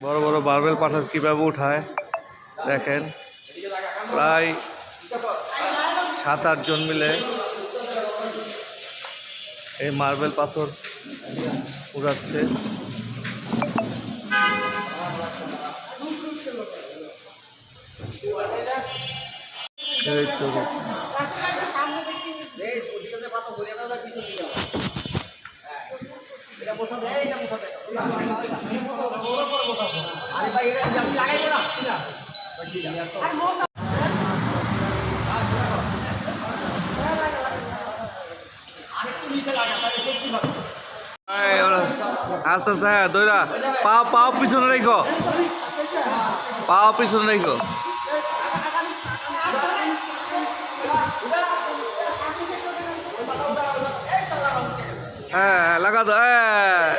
বড় বড় মার্বেল পাথর কিভাবে উঠায় দেখেন, প্রায় 7-8 জন মিলে এই মার্বেল পাথর উড়াচ্ছে। এই তো আস্তে আস্তে, হ্যাঁ দইরা পাও পিছনে রেখো, পাও পিছনে রেখো। হ্যাঁ লাগা তো, হ্যাঁ